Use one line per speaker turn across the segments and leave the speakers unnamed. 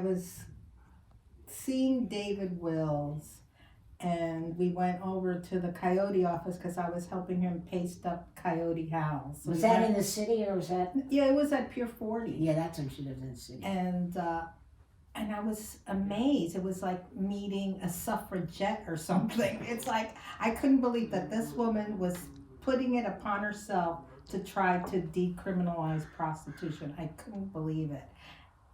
was seeing David Wills, and we went over to the COYOTE office because I was helping him paste up Coyote House.
Was that in the city or was that?
Yeah, it was at Pier 40.
Yeah, that's when she lived in the city.
And I was amazed. It was like meeting a suffragette or something. It's like, I couldn't believe that this woman was putting it upon herself to try to decriminalize prostitution. I couldn't believe it.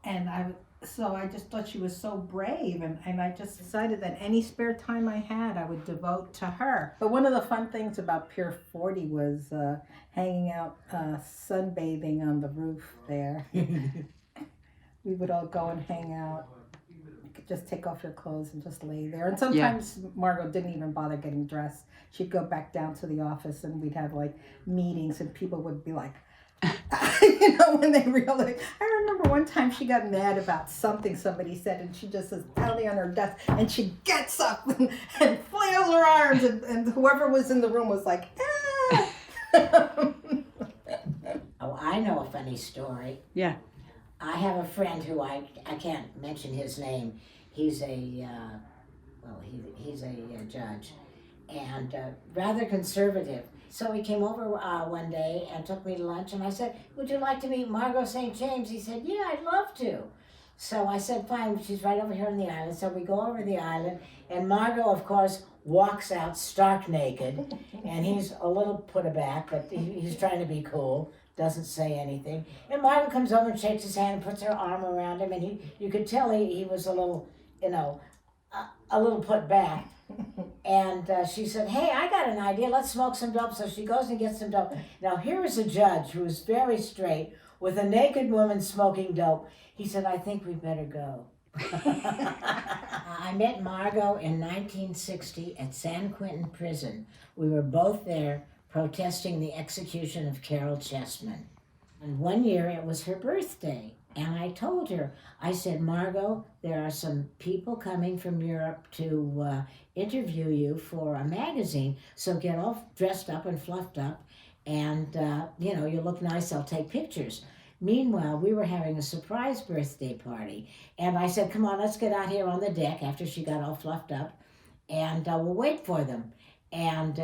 And so I just thought she was so brave, and I just decided that any spare time I had, I would devote to her. But one of the fun things about Pier 40 was hanging out, sunbathing on the roof there. We would all go and hang out. You could just take off your clothes and just lay there. And sometimes Margo didn't even bother getting dressed. She'd go back down to the office and we'd have like meetings, and people would be like, when they realized. I remember one time she got mad about something somebody said, and she just was pounding on her desk, and she gets up and flails her arms, and whoever was in the room was like, ah.
Oh, I know a funny story.
Yeah.
I have a friend who I can't mention his name. He's a he's a judge, and rather conservative. So he came over one day and took me to lunch, and I said, "Would you like to meet Margo St. James?" He said, "Yeah, I'd love to." So I said, "Fine." She's right over here on the island. So we go over the island, and Margo, of course, walks out stark naked, and he's a little put aback, but he's trying to be cool. Doesn't say anything. And Margo comes over and shakes his hand and puts her arm around him, and you could tell he was a little, a little put back. And she said, "Hey, I got an idea. Let's smoke some dope." So she goes and gets some dope. Now here is a judge who is very straight with a naked woman smoking dope. He said, "I think we better go." I met Margo in 1960 at San Quentin Prison. We were both there protesting the execution of Carol Chessman. And one year it was her birthday. And I told her, I said, "Margo, there are some people coming from Europe to interview you for a magazine. So get all dressed up and fluffed up. And, you look nice. I'll take pictures." Meanwhile, we were having a surprise birthday party. And I said, "Come on, let's get out here on the deck," after she got all fluffed up. And we'll wait for them. And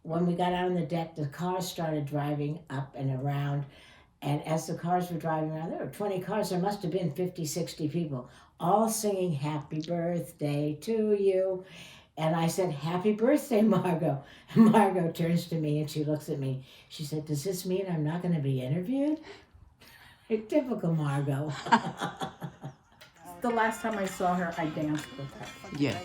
when we got out on the deck, the cars started driving up and around. And as the cars were driving around, there were 20 cars. There must have been 50, 60 people, all singing "Happy Birthday to You." And I said, "Happy birthday, Margo." And Margo turns to me and she looks at me. She said, "Does this mean I'm not going to be interviewed?" Typical Margo.
The last time I saw her, I danced with her.
Yeah.